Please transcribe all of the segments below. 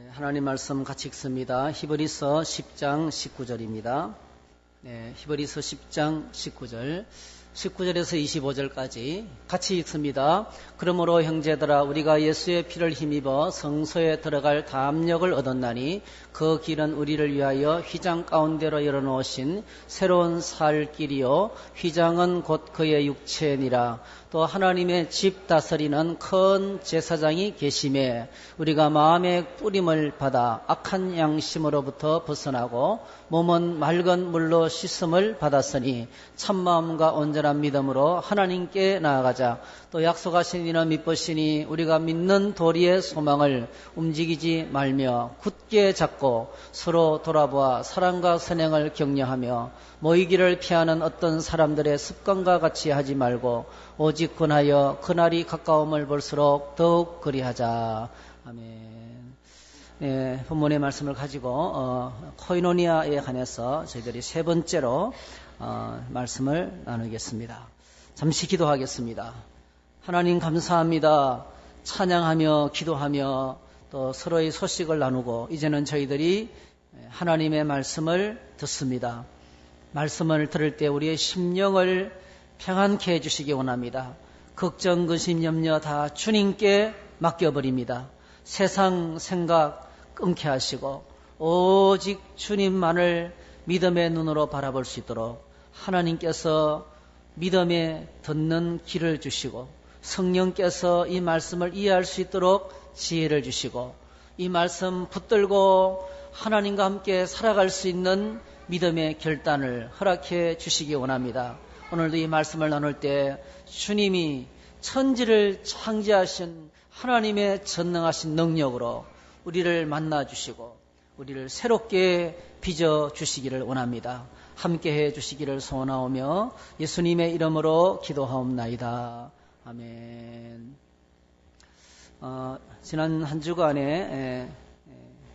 하나님 말씀 같이 읽습니다. 히브리서 10장 19절입니다. 히브리서 10장 19절, 19절에서 25절까지 같이 읽습니다. 그러므로 형제들아, 우리가 예수의 피를 힘입어 성소에 들어갈 담력을 얻었나니 그 길은 우리를 위하여 휘장 가운데로 열어놓으신 새로운 살 길이요, 휘장은 곧 그의 육체니라. 또 하나님의 집 다스리는 큰 제사장이 계심에 우리가 마음의 뿌림을 받아 악한 양심으로부터 벗어나고 몸은 맑은 물로 씻음을 받았으니 참마음과 온전한 믿음으로 하나님께 나아가자. 또 약속하신 이는 믿으시니 우리가 믿는 도리의 소망을 움직이지 말며 굳게 잡고 서로 돌아보아 사랑과 선행을 격려하며 모이기를 피하는 어떤 사람들의 습관과 같이 하지 말고 오직 권하여 그날이 가까움을 볼수록 더욱 그리하자. 아멘. 네, 본문의 말씀을 가지고 코이노니아에 관해서 저희들이 세 번째로 말씀을 나누겠습니다. 잠시 기도하겠습니다. 하나님 감사합니다. 찬양하며 기도하며 또 서로의 소식을 나누고 이제는 저희들이 하나님의 말씀을 듣습니다. 말씀을 들을 때 우리의 심령을 평안케 해주시기 원합니다. 걱정, 근심, 염려 다 주님께 맡겨버립니다. 세상 생각 끊게 하시고 오직 주님만을 믿음의 눈으로 바라볼 수 있도록 하나님께서 믿음에 듣는 길을 주시고 성령께서 이 말씀을 이해할 수 있도록 지혜를 주시고 이 말씀 붙들고 하나님과 함께 살아갈 수 있는 믿음의 결단을 허락해 주시기 원합니다. 오늘도 이 말씀을 나눌 때 주님이 천지를 창조하신 하나님의 전능하신 능력으로 우리를 만나주시고 우리를 새롭게 빚어주시기를 원합니다. 함께해 주시기를 소원하오며 예수님의 이름으로 기도하옵나이다. 아멘. 지난 한 주간의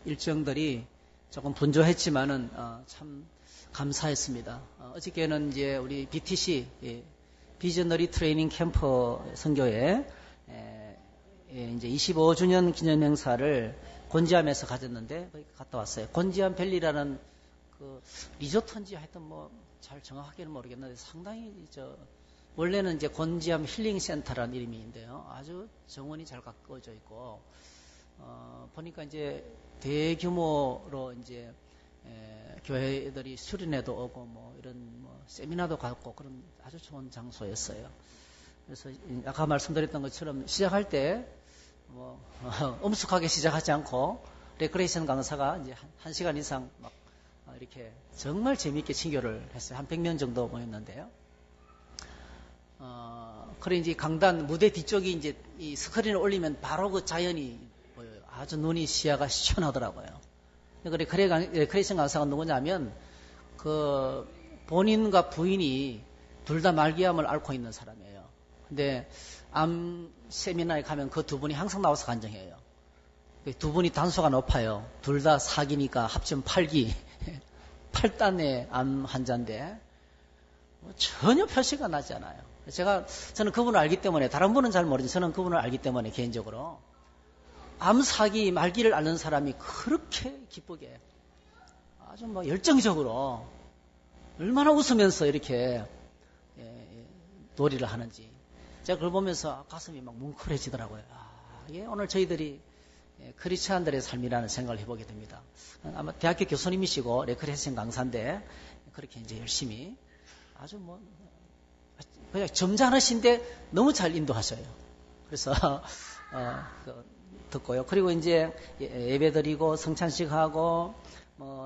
일정들이 조금 분주했지만은 참 감사했습니다. 어저께는 이제 우리 BTC 비저너리 트레이닝 캠프 선교회 이제 25주년 기념 행사를 곤지암에서 가졌는데 거기 갔다 왔어요. 곤지암 밸리라는 그 리조트인지 하여튼 뭐 잘 정확하게는 모르겠는데 상당히 원래는 이제 곤지암 힐링 센터라는 이름인데요. 아주 정원이 잘 가꾸어져 있고 보니까 이제 대규모로 이제 교회들이 수련회도 오고 뭐 이런 세미나도 갖고 그런 아주 좋은 장소였어요. 그래서 아까 말씀드렸던 것처럼 시작할 때 엄숙하게 시작하지 않고 레크레이션 강사가 이제 1시간 이상 막 이렇게 정말 재미있게 친교를 했어요. 한 100명 정도 모였는데요. 그래 이제 강단 무대 뒤쪽이 이제 이 스크린을 올리면 바로 그 자연이 보여요. 아주 눈이 시야가 시원하더라고요. 그래 레크레이션 강사가 누구냐면 그 본인과 부인이 둘 다 말기암을 앓고 있는 사람이에요. 근데 암 세미나에 가면 그 두 분이 항상 나와서 간증해요. 두 분이 단수가 높아요. 둘 다 사기니까 합치면 8기 8단의 암 환자인데 전혀 표시가 나지 않아요. 저는 그분을 알기 때문에 다른 분은 잘 모르지만 저는 그분을 알기 때문에 개인적으로 암 사기 말기를 앓는 사람이 그렇게 기쁘게 아주 열정적으로 얼마나 웃으면서 이렇게 놀이를 하는지 제가 그걸 보면서 가슴이 막 뭉클해지더라고요. 이게 오늘 저희들이 크리스찬들의 삶이라는 생각을 해보게 됩니다. 아마 대학교 교수님이시고 레크레이션 강사인데 그렇게 이제 열심히 아주 그냥 점잖으신데 너무 잘 인도하셔요. 그래서 듣고요. 그리고 이제 예배드리고 성찬식 하고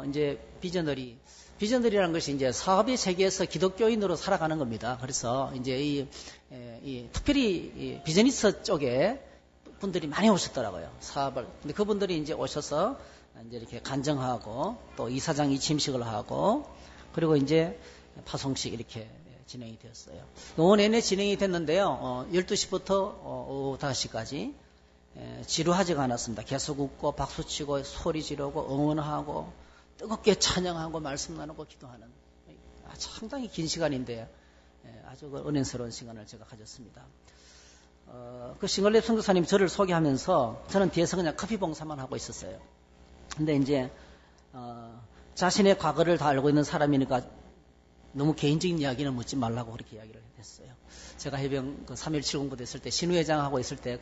이제 비전너리라는 것이 이제 사업의 세계에서 기독교인으로 살아가는 겁니다. 그래서 이제 특별히 비즈니스 쪽에 분들이 많이 오셨더라고요. 사업을. 근데 그분들이 이제 오셔서 이제 이렇게 간증하고 또 이사장 이침식을 하고 그리고 이제 파송식 이렇게 진행이 되었어요. 노원 내내 진행이 됐는데요. 12시부터 오후 5시까지 지루하지가 않았습니다. 계속 웃고 박수치고 소리 지르고 응원하고 뜨겁게 찬양하고 말씀 나누고 기도하는 상당히 긴 시간인데 아주 은혜스러운 시간을 제가 가졌습니다. 그 싱글랩 선교사님이 저를 소개하면서 저는 뒤에서 그냥 커피 봉사만 하고 있었어요. 근데 이제 자신의 과거를 다 알고 있는 사람이니까 너무 개인적인 이야기는 묻지 말라고 그렇게 이야기를 했어요. 제가 해병 그 3.17 공부대 있을 때 신우회장 하고 있을 때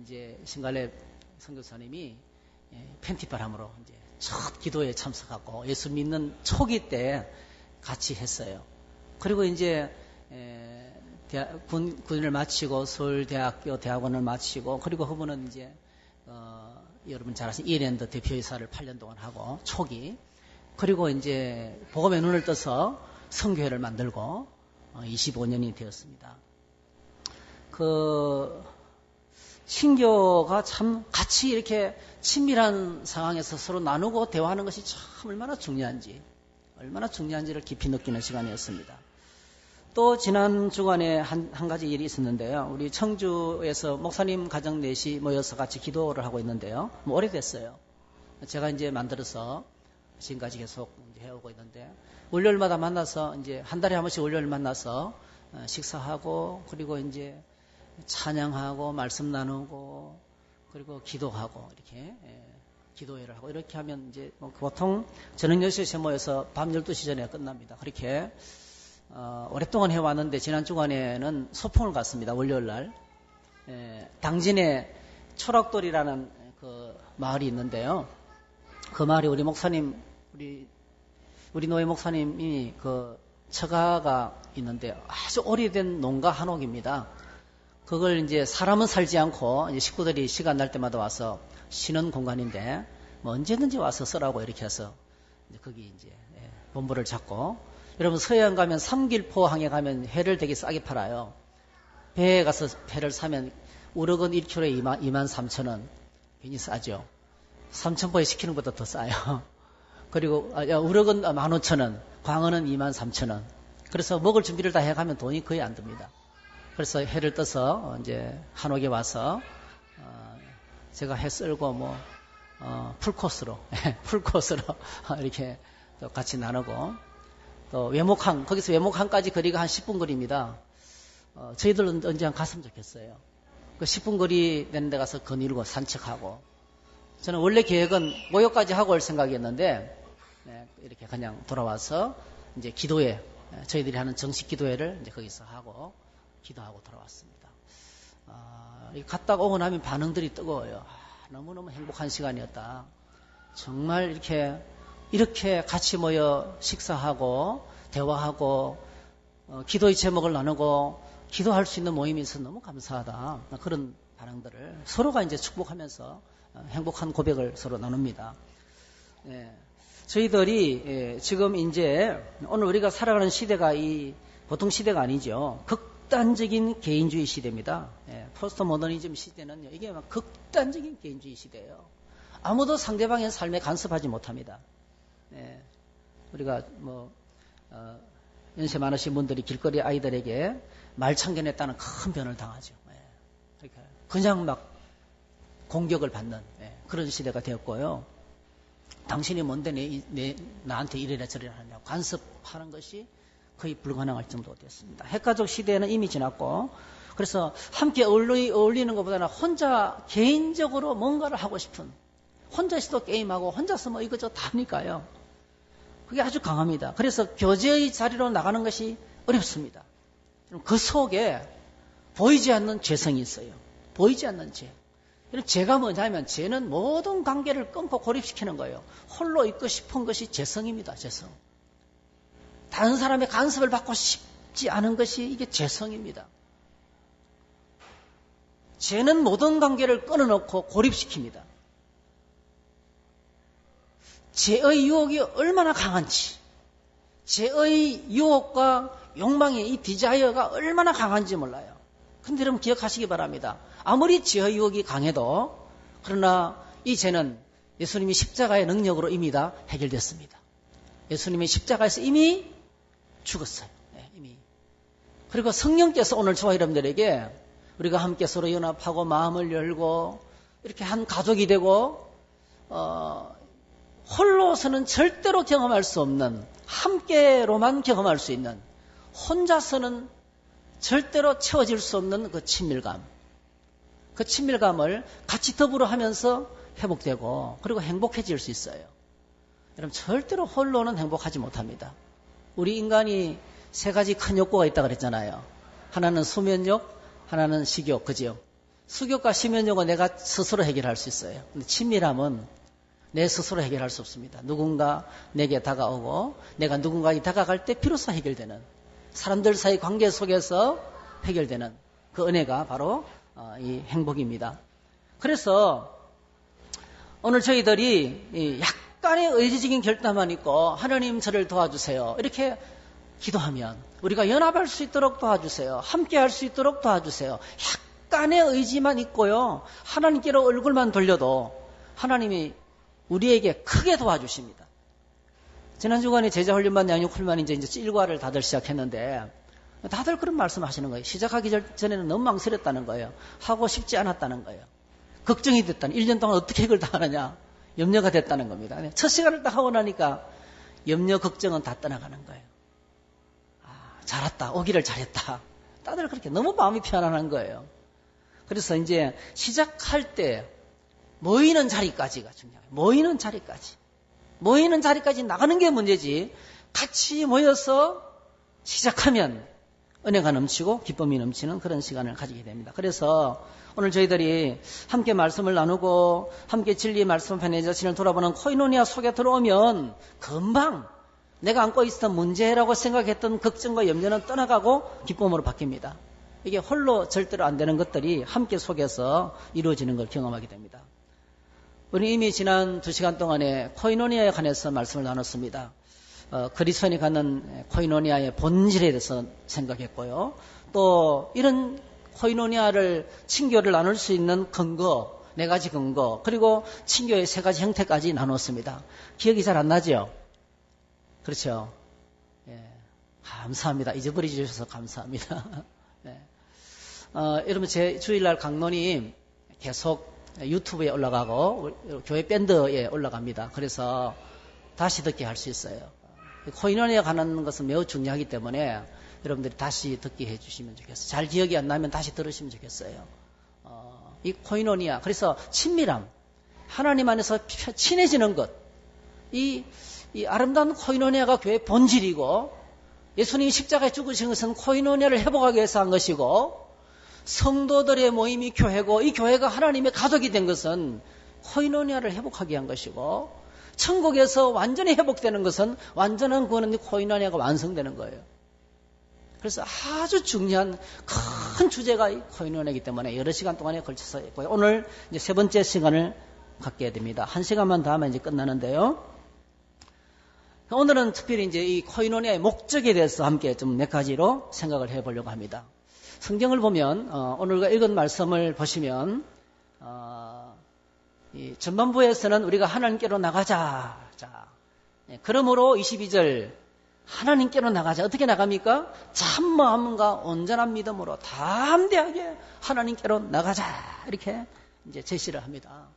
이제 신갈래 선교사님이 팬티바람으로 이제 첫 기도에 참석하고 예수 믿는 초기 때 같이 했어요. 그리고 이제 군인을 마치고 서울대학교 대학원을 마치고 그리고 그분은 이제 여러분 잘 아시는 이랜드 대표이사를 8년 동안 하고 초기 그리고 이제 복음의 눈을 떠서 선교회를 만들고 25년이 되었습니다. 친교가 참 같이 이렇게 친밀한 상황에서 서로 나누고 대화하는 것이 참 얼마나 중요한지를 깊이 느끼는 시간이었습니다. 또 지난 주간에 한 가지 일이 있었는데요. 우리 청주에서 목사님 가정 넷이 모여서 같이 기도를 하고 있는데요. 오래됐어요. 제가 이제 만들어서 지금까지 계속 이제 해오고 있는데 월요일마다 만나서 이제 한 달에 한 번씩 월요일 만나서 식사하고 그리고 이제 찬양하고 말씀 나누고 그리고 기도하고 이렇게 기도회를 하고 이렇게 하면 이제 보통 저녁 6시에 모여서 밤 12시 전에 끝납니다. 그렇게 오랫동안 해왔는데 지난 주간에는 소풍을 갔습니다. 월요일 날 당진에 초락돌이라는 그 마을이 있는데요. 그 마을에 우리 목사님 우리 노예 목사님이 그 처가가 있는데 아주 오래된 농가 한옥입니다. 그걸 이제 사람은 살지 않고 이제 식구들이 시간 날 때마다 와서 쉬는 공간인데 뭐 언제든지 와서 쓰라고 이렇게 해서 이제 거기 이제 본부를 잡고 여러분 서해안 가면 삼길포항에 가면 회를 되게 싸게 팔아요. 배에 가서 회를 사면 우럭은 1kg에 23,000원. 괜히 싸죠. 삼천포에 시키는 것보다 더 싸요. 그리고 우럭은 15,000원, 광어는 23,000원. 그래서 먹을 준비를 다 해가면 돈이 거의 안 듭니다. 그래서 회를 떠서 이제 한옥에 와서 제가 회 썰고 풀코스로 이렇게 또 같이 나누고 또 외목항 거기서 외목항까지 거리가 한 10분 거리입니다. 저희들은 언제 한 갔으면 좋겠어요. 그 10분 거리 되는 데 가서 거닐고 산책하고 저는 원래 계획은 모욕까지 하고 올 생각이었는데 이렇게 그냥 돌아와서 이제 기도회 저희들이 하는 정식 기도회를 이제 거기서 하고 기도하고 돌아왔습니다. 갔다가 오고 나면 반응들이 뜨거워요. 너무너무 행복한 시간이었다. 정말 이렇게 같이 모여 식사하고 대화하고 기도의 제목을 나누고 기도할 수 있는 모임이 있어서 너무 감사하다. 그런 반응들을 서로가 이제 축복하면서 행복한 고백을 서로 나눕니다. 저희들이 지금 이제 오늘 우리가 살아가는 시대가 보통 시대가 아니죠. 극단적인 개인주의 시대입니다. 포스트 모더니즘 시대는 이게 막 극단적인 개인주의 시대예요. 아무도 상대방의 삶에 간섭하지 못합니다. 우리가 연세 많으신 분들이 길거리 아이들에게 말 참견했다는 큰 변을 당하죠. 그냥 막 공격을 받는 그런 시대가 되었고요. 당신이 뭔데 나한테 이래라 저래라 하냐고 간섭하는 것이 거의 불가능할 정도가 되었습니다. 핵가족 시대는 이미 지났고 그래서 함께 어울리는 것보다는 혼자 개인적으로 뭔가를 하고 싶은 혼자서도 게임하고 혼자서 이것저것 다 하니까요. 그게 아주 강합니다. 그래서 교제의 자리로 나가는 것이 어렵습니다. 그 속에 보이지 않는 죄성이 있어요. 보이지 않는 죄. 죄가 뭐냐면 죄는 모든 관계를 끊고 고립시키는 거예요. 홀로 있고 싶은 것이 죄성입니다. 죄성. 다른 사람의 간섭을 받고 싶지 않은 것이 이게 죄성입니다. 죄는 모든 관계를 끊어놓고 고립시킵니다. 죄의 유혹이 얼마나 강한지, 죄의 유혹과 욕망의 이 디자이어가 얼마나 강한지 몰라요. 근데 여러분 기억하시기 바랍니다. 아무리 죄의 유혹이 강해도 그러나 이 죄는 예수님이 십자가의 능력으로 이미 다 해결됐습니다. 예수님이 십자가에서 이미 죽었어요. 이미. 그리고 성령께서 오늘 저와 여러분들에게 우리가 함께 서로 연합하고 마음을 열고 이렇게 한 가족이 되고 홀로서는 절대로 경험할 수 없는 함께로만 경험할 수 있는 혼자서는 절대로 채워질 수 없는 그 친밀감. 그 친밀감을 같이 더불어 하면서 회복되고 그리고 행복해질 수 있어요. 여러분 절대로 홀로는 행복하지 못합니다. 우리 인간이 세 가지 큰 욕구가 있다고 그랬잖아요. 하나는 수면욕, 하나는 식욕, 그죠? 수욕과 수면욕은 내가 스스로 해결할 수 있어요. 근데 친밀함은 내 스스로 해결할 수 없습니다. 누군가 내게 다가오고 내가 누군가에게 다가갈 때 비로소 해결되는, 사람들 사이 관계 속에서 해결되는 그 은혜가 바로 이 행복입니다. 그래서 오늘 저희들이 약간의 의지적인 결단만 있고 하나님 저를 도와주세요 이렇게 기도하면, 우리가 연합할 수 있도록 도와주세요, 함께 할 수 있도록 도와주세요, 약간의 의지만 있고요, 하나님께로 얼굴만 돌려도 하나님이 우리에게 크게 도와주십니다. 지난 주간에 제자 훈련반, 양육 훈련반 이제 1과를 다들 시작했는데 다들 그런 말씀하시는 거예요. 시작하기 전에는 너무 망설였다는 거예요. 하고 싶지 않았다는 거예요. 걱정이 됐다는, 1년 동안 어떻게 이걸 다 하느냐, 염려가 됐다는 겁니다. 첫 시간을 딱 하고 나니까 염려, 걱정은 다 떠나가는 거예요. 잘했다, 오기를 잘했다. 다들 그렇게 너무 마음이 편안한 거예요. 그래서 이제 시작할 때 모이는 자리까지가 중요해요. 모이는 자리까지 나가는 게 문제지, 같이 모여서 시작하면 은혜가 넘치고 기쁨이 넘치는 그런 시간을 가지게 됩니다. 그래서 오늘 저희들이 함께 말씀을 나누고 함께 진리의 말씀 편에 내 자신을 돌아보는 코이노니아 속에 들어오면 금방 내가 안고 있었던 문제라고 생각했던 걱정과 염려는 떠나가고 기쁨으로 바뀝니다. 이게 홀로 절대로 안 되는 것들이 함께 속에서 이루어지는 걸 경험하게 됩니다. 우리 이미 지난 2시간 동안에 코이노니아에 관해서 말씀을 나눴습니다. 그리스도인이 갖는 코이노니아의 본질에 대해서 생각했고요. 또 이런 코이노니아를, 친교를 나눌 수 있는 근거, 4가지 근거, 그리고 친교의 3가지 형태까지 나눴습니다. 기억이 잘 안 나죠? 그렇죠? 예, 감사합니다. 잊어버리지 주셔서 감사합니다. 예. 여러분 제 주일날 강론이 계속 유튜브에 올라가고 교회 밴드에 올라갑니다. 그래서 다시 듣게 할 수 있어요. 코이노니아에 관한 것은 매우 중요하기 때문에 여러분들이 다시 듣게 해주시면 좋겠어요. 잘 기억이 안 나면 다시 들으시면 좋겠어요. 이 코이노니아, 그래서 친밀함, 하나님 안에서 친해지는 것, 이 아름다운 코이노니아가 교회의 본질이고, 예수님이 십자가에 죽으신 것은 코이노니아를 회복하기 위해서 한 것이고, 성도들의 모임이 교회고, 이 교회가 하나님의 가족이 된 것은 코이노니아를 회복하기 위한 것이고, 천국에서 완전히 회복되는 것은 완전한 구원은 코이노니아가 완성되는 거예요. 그래서 아주 중요한 큰 주제가 이 코이노니아이기 때문에 여러 시간 동안에 걸쳐서 있고요. 오늘 이제 3번째 시간을 갖게 됩니다. 1시간만 더 하면 이제 끝나는데요. 오늘은 특별히 이제 이 코이노니아의 목적에 대해서 함께 좀 4가지로 생각을 해보려고 합니다. 성경을 보면 오늘 읽은 말씀을 보시면 이 전반부에서는 우리가 하나님께로 나가자. 자, 그러므로 22절 하나님께로 나가자. 어떻게 나갑니까? 참 마음과 온전한 믿음으로 담대하게 하나님께로 나가자. 이렇게 이제 제시를 합니다.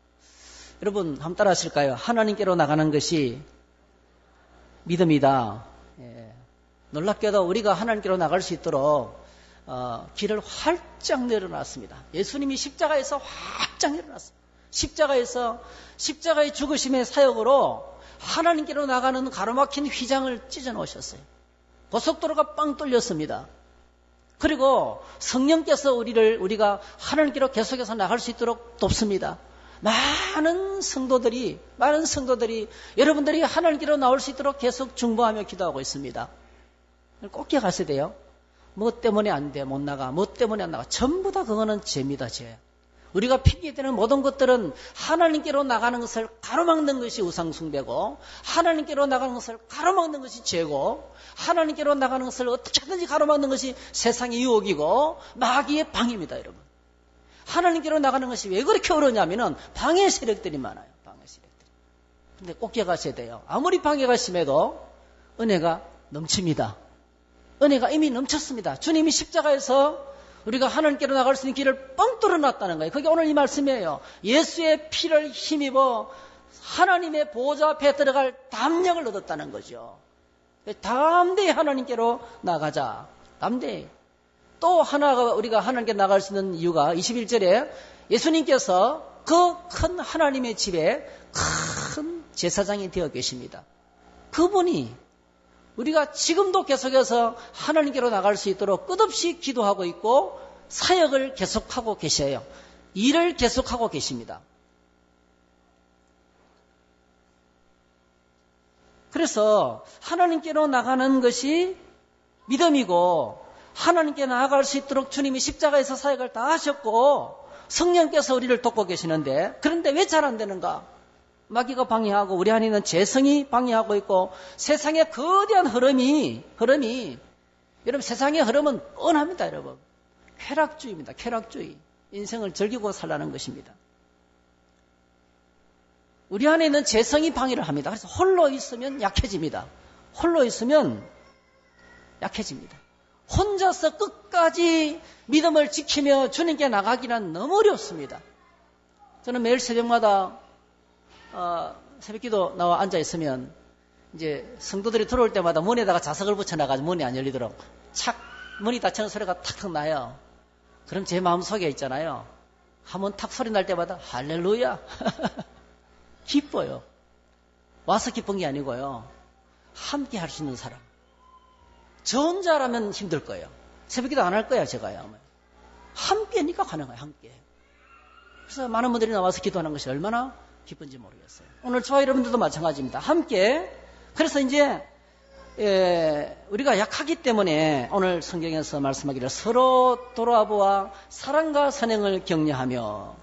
여러분 한번 따라 하실까요? 하나님께로 나가는 것이 믿음이다. 예. 놀랍게도 우리가 하나님께로 나갈 수 있도록 길을 활짝 내려놨습니다. 예수님이 십자가에서 활짝 내려놨습니다. 십자가의 죽으심의 사역으로 하나님께로 나가는 가로막힌 휘장을 찢어 놓으셨어요. 고속도로가 빵 뚫렸습니다. 그리고 성령께서 우리가 하나님께로 계속해서 나갈 수 있도록 돕습니다. 많은 성도들이 여러분들이 하나님께로 나올 수 있도록 계속 중보하며 기도하고 있습니다. 꼭 기억하셔야 돼요. 뭐 때문에 안 돼, 못 나가, 뭐 때문에 안 나가. 전부 다 그거는 죄입니다, 죄. 우리가 핑계대는 모든 것들은 하나님께로 나가는 것을 가로막는 것이 우상숭배고, 하나님께로 나가는 것을 가로막는 것이 죄고, 하나님께로 나가는 것을 어떻게든지 가로막는 것이 세상의 유혹이고 마귀의 방해입니다, 여러분. 하나님께로 나가는 것이 왜 그렇게 어려우냐면은 방해 세력들이 많아요. 방해 세력들이. 근데 꼭 기억하셔야 돼요. 아무리 방해가 심해도 은혜가 넘칩니다. 은혜가 이미 넘쳤습니다. 주님이 십자가에서 우리가 하나님께로 나갈 수 있는 길을 뻥 뚫어놨다는 거예요. 그게 오늘 이 말씀이에요. 예수의 피를 힘입어 하나님의 보좌 앞에 들어갈 담력을 얻었다는 거죠. 담대히 하나님께로 나가자. 담대히. 또 하나가 우리가 하나님께 나갈 수 있는 이유가 21절에 예수님께서 그 큰 하나님의 집에 큰 제사장이 되어 계십니다. 그분이 우리가 지금도 계속해서 하나님께로 나갈 수 있도록 끝없이 기도하고 있고 사역을 계속하고 계셔요. 일을 계속하고 계십니다. 그래서 하나님께로 나가는 것이 믿음이고 하나님께 나아갈 수 있도록 주님이 십자가에서 사역을 다 하셨고 성령께서 우리를 돕고 계시는데 그런데 왜 잘 안 되는가? 마귀가 방해하고 우리 안에 있는 재성이 방해하고 있고 세상의 거대한 흐름이 여러분 세상의 흐름은 뻔합니다. 여러분 쾌락주의입니다. 쾌락주의. 인생을 즐기고 살라는 것입니다. 우리 안에 있는 재성이 방해를 합니다. 그래서 홀로 있으면 약해집니다. 홀로 있으면 약해집니다. 혼자서 끝까지 믿음을 지키며 주님께 나가기는 너무 어렵습니다. 저는 매일 새벽마다 새벽기도 나와 앉아 있으면 이제 성도들이 들어올 때마다 문에다가 자석을 붙여놔가지고 문이 안 열리도록 착 문이 닫히는 소리가 탁탁 나요. 그럼 제 마음속에 있잖아요. 한번 탁 소리 날 때마다 할렐루야 기뻐요. 와서 기쁜 게 아니고요. 함께 할 수 있는 사람. 저 혼자라면 힘들 거예요. 새벽기도 안 할 거예요. 제가요. 함께니까 가능해요. 함께. 그래서 많은 분들이 나와서 기도하는 것이 얼마나 기쁜지 모르겠어요. 오늘 저와 여러분들도 마찬가지입니다. 함께. 그래서 이제 우리가 약하기 때문에 오늘 성경에서 말씀하기를 서로 돌아보아 사랑과 선행을 격려하며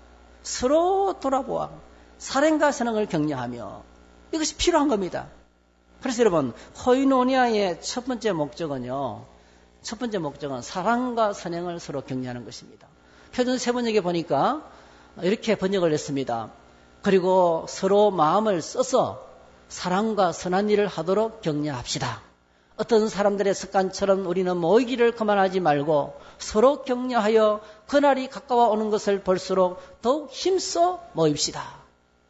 서로 돌아보아 사랑과 선행을 격려하며 이것이 필요한 겁니다. 그래서 여러분 코이노니아의 첫 번째 목적은 사랑과 선행을 서로 격려하는 것입니다. 표준 세번역에 보니까 이렇게 번역을 했습니다. 그리고 서로 마음을 써서 사랑과 선한 일을 하도록 격려합시다. 어떤 사람들의 습관처럼 우리는 모이기를 그만하지 말고 서로 격려하여 그날이 가까워 오는 것을 볼수록 더욱 힘써 모입시다.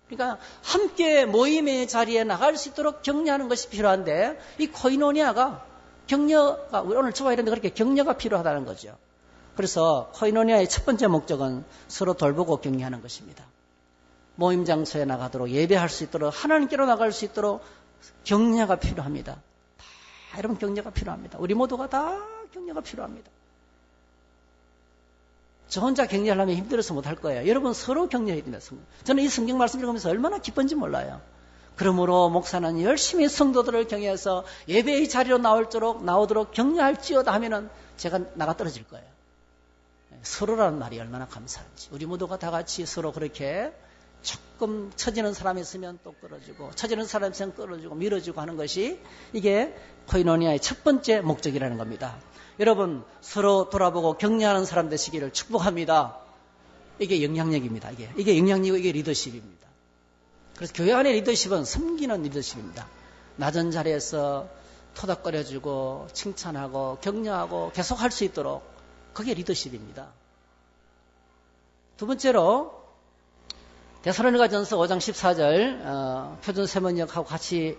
그러니까 함께 모임의 자리에 나갈 수 있도록 격려하는 것이 필요한데 이 코이노니아가 격려가 오늘 저와 이런데 그렇게 격려가 필요하다는 거죠. 그래서 코이노니아의 첫 번째 목적은 서로 돌보고 격려하는 것입니다. 모임 장소에 나가도록 예배할 수 있도록 하나님께로 나갈 수 있도록 격려가 필요합니다. 다 여러분 격려가 필요합니다. 우리 모두가 다 격려가 필요합니다. 저 혼자 격려하려면 힘들어서 못할 거예요. 여러분 서로 격려해야 됩니다. 저는 이 성경 말씀 읽으면서 얼마나 기쁜지 몰라요. 그러므로 목사는 열심히 성도들을 격려해서 예배의 자리로 나오도록 격려할지어다 하면은 제가 나가 떨어질 거예요. 서로라는 말이 얼마나 감사한지. 우리 모두가 다 같이 서로 그렇게 조금 처지는 사람이 있으면 또 끌어주고 처지는 사람이 있으면 끌어주고 밀어주고 하는 것이 이게 코이노니아의 첫 번째 목적이라는 겁니다. 여러분 서로 돌아보고 격려하는 사람 되시기를 축복합니다. 이게 영향력입니다. 이게 영향력이고 이게 리더십입니다. 그래서 교회 안의 리더십은 섬기는 리더십입니다. 낮은 자리에서 토닥거려주고 칭찬하고 격려하고 계속 할 수 있도록 그게 리더십입니다. 두 번째로 데살로니가전서 5장 14절 표준 세번역하고 같이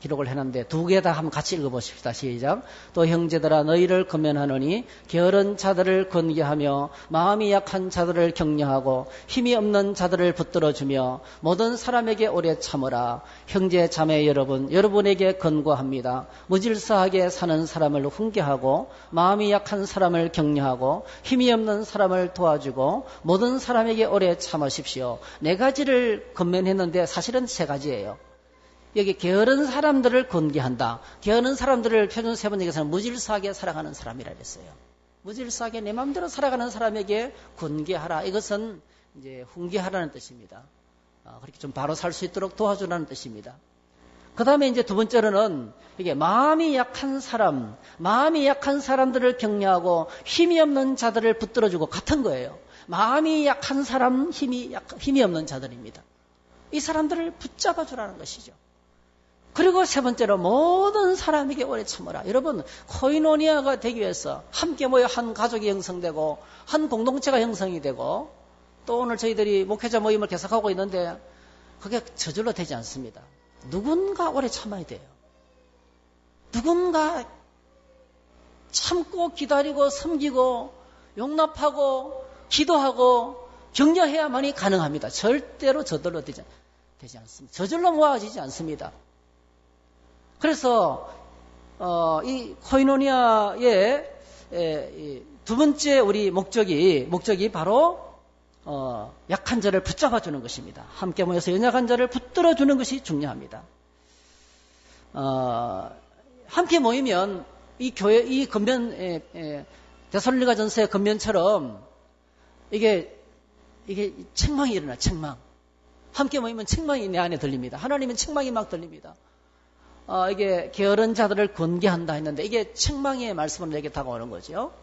기록을 해놨는데 두 개 다 한번 같이 읽어보십시다. 시작. 또 형제들아 너희를 권면하노니 게으른 자들을 권계하며 마음이 약한 자들을 격려하고 힘이 없는 자들을 붙들어주며 모든 사람에게 오래 참으라. 형제 자매 여러분에게 권고합니다. 무질서하게 사는 사람을 훈계하고 마음이 약한 사람을 격려하고 힘이 없는 사람을 도와주고 모든 사람에게 오래 참으십시오. 네 가지를 권면했는데 사실은 세 가지예요. 여기 게으른 사람들을 권계한다. 게으른 사람들을 표준 세번역에서는 무질서하게 살아가는 사람이라 했어요. 무질서하게 내 마음대로 살아가는 사람에게 권계하라. 이것은 이제 훈계하라는 뜻입니다. 그렇게 좀 바로 살 수 있도록 도와주라는 뜻입니다. 그 다음에 이제 두 번째로는 이게 마음이 약한 사람들을 격려하고 힘이 없는 자들을 붙들어주고 같은 거예요. 마음이 약한 사람, 힘이 없는 자들입니다. 이 사람들을 붙잡아 주라는 것이죠. 그리고 세 번째로 모든 사람에게 오래 참으라. 여러분 코이노니아가 되기 위해서 함께 모여 한 가족이 형성되고 한 공동체가 형성이 되고 또 오늘 저희들이 목회자 모임을 계속하고 있는데 그게 저절로 되지 않습니다. 누군가 오래 참아야 돼요. 누군가 참고 기다리고 섬기고 용납하고 기도하고 격려해야만이 가능합니다. 절대로 저절로 되지 않습니다. 저절로 모아지지 않습니다. 그래서 이 코이노니아의 두 번째 우리 목적이 바로 약한 자를 붙잡아주는 것입니다. 함께 모여서 연약한 자를 붙들어주는 것이 중요합니다. 함께 모이면 이 교회, 이 건면, 데살로니가전서의 건면처럼 이게 책망이 일어나, 책망. 함께 모이면 책망이 내 안에 들립니다. 하나님은 책망이 막 들립니다. 이게 게으른 자들을 권계한다 했는데 이게 책망의 말씀으로 내게 다가오는 거죠.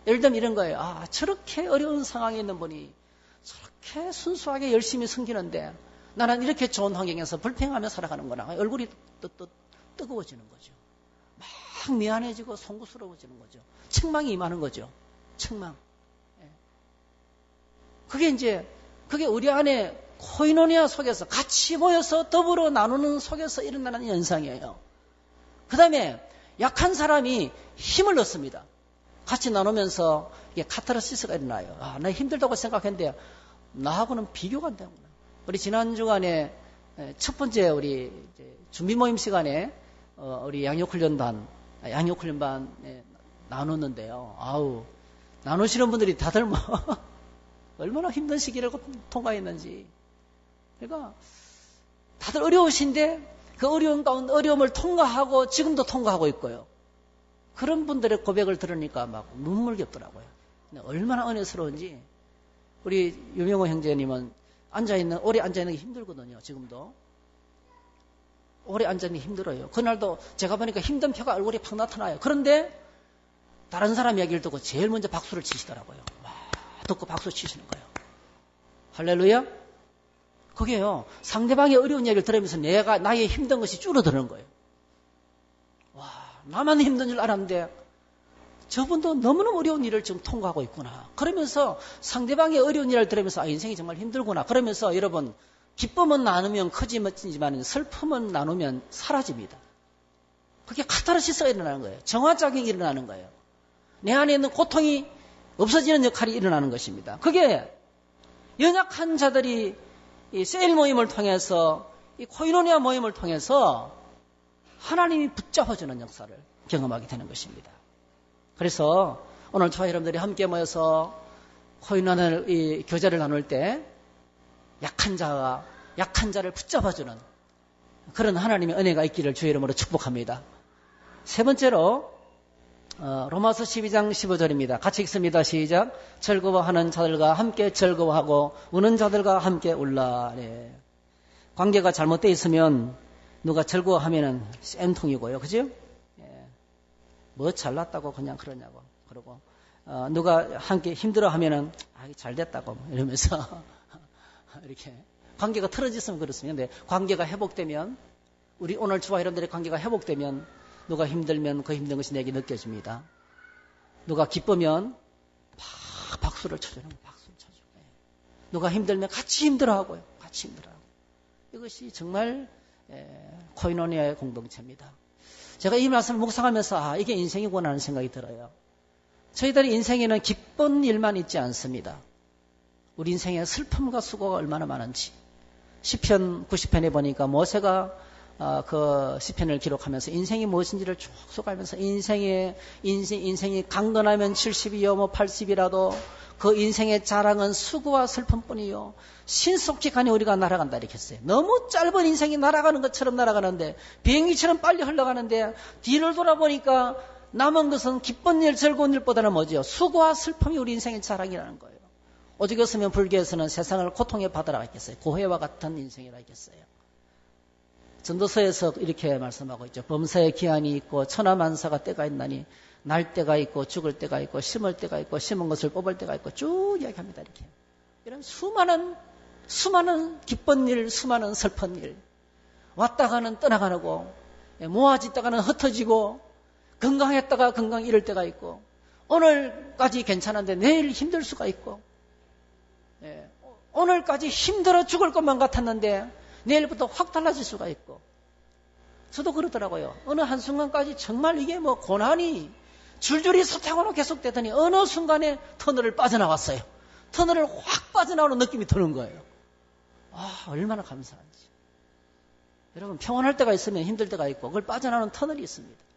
예를 들면 이런 거예요. 저렇게 어려운 상황에 있는 분이 저렇게 순수하게 열심히 섬기는데 나는 이렇게 좋은 환경에서 불평하며 살아가는구나. 얼굴이 뜨거워지는 거죠. 막 미안해지고 송구스러워지는 거죠. 책망이 임하는 거죠. 책망. 그게 우리 안에 코이노니아 속에서 같이 모여서 더불어 나누는 속에서 일어나는 현상이에요. 그 다음에 약한 사람이 힘을 얻습니다. 같이 나누면서 이게 카타르시스가 일어나요. 나 힘들다고 생각했는데 나하고는 비교가 안 되는구나. 우리 지난 주간에 첫 번째 우리 준비 모임 시간에 우리 양육훈련반에 나눴는데요. 나누시는 분들이 다들 얼마나 힘든 시기를 통과했는지. 그러니까 다들 어려우신데 그 어려운 가운데 어려움을 통과하고 지금도 통과하고 있고요. 그런 분들의 고백을 들으니까 막 눈물겹더라고요. 얼마나 은혜스러운지. 우리 유명호 형제님은 오래 앉아있는 게 힘들거든요. 지금도. 오래 앉아있는 게 힘들어요. 그날도 제가 보니까 힘든 표가 얼굴에 팍 나타나요. 그런데 다른 사람 이야기를 듣고 제일 먼저 박수를 치시더라고요. 듣고 박수 치시는 거예요. 할렐루야? 그게요, 상대방의 어려운 이야기를 들으면서 나의 힘든 것이 줄어드는 거예요. 나만 힘든 줄 알았는데 저분도 너무너무 어려운 일을 지금 통과하고 있구나. 그러면서 상대방의 어려운 일을 들으면서 인생이 정말 힘들구나. 그러면서 여러분, 기쁨은 나누면 커지지만 슬픔은 나누면 사라집니다. 그게 카타르시스가 일어나는 거예요. 정화작용이 일어나는 거예요. 내 안에 있는 고통이 없어지는 역할이 일어나는 것입니다. 그게 연약한 자들이 이 세일 모임을 통해서, 이 코이노니아 모임을 통해서 하나님이 붙잡아주는 역사를 경험하게 되는 것입니다. 그래서 오늘 저와 여러분들이 함께 모여서 코이노니아 이 교제를 나눌 때 약한 자를 붙잡아주는 그런 하나님의 은혜가 있기를 주의 이름으로 축복합니다. 세 번째로 로마서 12장 15절입니다. 같이 읽습니다. 시작. 즐거워하는 자들과 함께 즐거워하고 우는 자들과 함께 울라. 네. 관계가 잘못되어 있으면 누가 즐거워하면은 쌤통이고요. 그죠? 예. 뭐 잘났다고 그냥 그러냐고. 그러고 누가 함께 힘들어하면은 잘됐다고 이러면서 이렇게 관계가 틀어졌으면 그렇습니다. 근데 관계가 회복되면 우리 오늘 주와 여러분들의 관계가 회복되면 누가 힘들면 그 힘든 것이 내게 느껴집니다. 누가 기쁘면 막 박수를 쳐주는 거예요. 박수를 쳐주고. 누가 힘들면 같이 힘들어하고요. 같이 힘들어하고. 이것이 정말 코이노니아의 공동체입니다. 제가 이 말씀을 묵상하면서 이게 인생이구나 하는 생각이 들어요. 저희들의 인생에는 기쁜 일만 있지 않습니다. 우리 인생에 슬픔과 수고가 얼마나 많은지. 시편 90편에 보니까 모세가 그 시편을 기록하면서 인생이 무엇인지를 쭉 쏘가면서 인생이 강건하면 70이요 뭐 80이라도 그 인생의 자랑은 수고와 슬픔뿐이요 신속히 가니 우리가 날아간다 이렇게 했어요. 너무 짧은 인생이 날아가는 것처럼 날아가는데 비행기처럼 빨리 흘러가는데 뒤를 돌아보니까 남은 것은 기쁜 일 즐거운 일보다는 뭐죠? 수고와 슬픔이 우리 인생의 자랑이라는 거예요. 오죽했으면 불교에서는 세상을 고통에 받으라 했겠어요. 고해와 같은 인생이라 했겠어요. 전도서에서 이렇게 말씀하고 있죠. 범사의 기한이 있고 천하만사가 때가 있나니 날 때가 있고 죽을 때가 있고 심을 때가 있고 심은 것을 뽑을 때가 있고 쭉 이야기합니다. 이렇게 이런 수많은 기쁜 일, 수많은 슬픈 일 왔다가는 떠나가고 모아지다가는 흩어지고 건강했다가 건강 잃을 때가 있고 오늘까지 괜찮은데 내일 힘들 수가 있고 오늘까지 힘들어 죽을 것만 같았는데 내일부터 확 달라질 수가 있고 저도 그러더라고요. 어느 한순간까지 정말 이게 뭐 고난이 줄줄이 서탕으로 계속되더니 어느 순간에 터널을 빠져나왔어요. 터널을 확 빠져나오는 느낌이 드는 거예요. 아, 얼마나 감사한지. 여러분, 평온할 때가 있으면 힘들 때가 있고 그걸 빠져나오는 터널이 있습니다.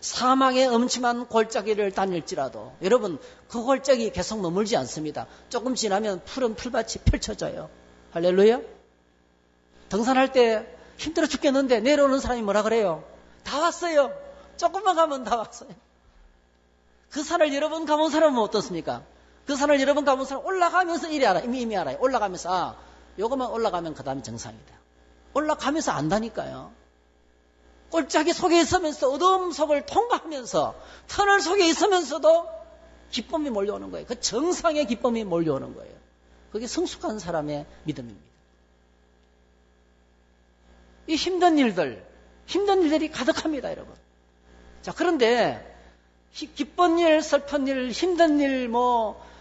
사막의 엄침한 골짜기를 다닐지라도 여러분, 그 골짜기 계속 머물지 않습니다. 조금 지나면 푸른 풀밭이 펼쳐져요. 할렐루야. 등산할 때 힘들어 죽겠는데 내려오는 사람이 뭐라 그래요? 다 왔어요. 조금만 가면 다 왔어요. 그 산을 여러 번 가본 사람은 어떻습니까? 그 산을 여러 번 가본 사람은 올라가면서 이미 알아요. 이미 알아요. 올라가면서 요것만 올라가면 그 다음에 정상이다. 올라가면서 안다니까요. 골짜기 속에 있으면서 어두움 속을 통과하면서 터널 속에 있으면서도 기쁨이 몰려오는 거예요. 그 정상의 기쁨이 몰려오는 거예요. 그게 성숙한 사람의 믿음입니다. 이 힘든 일들이 가득합니다, 여러분. 자, 그런데 기쁜 일, 슬픈 일, 힘든 일,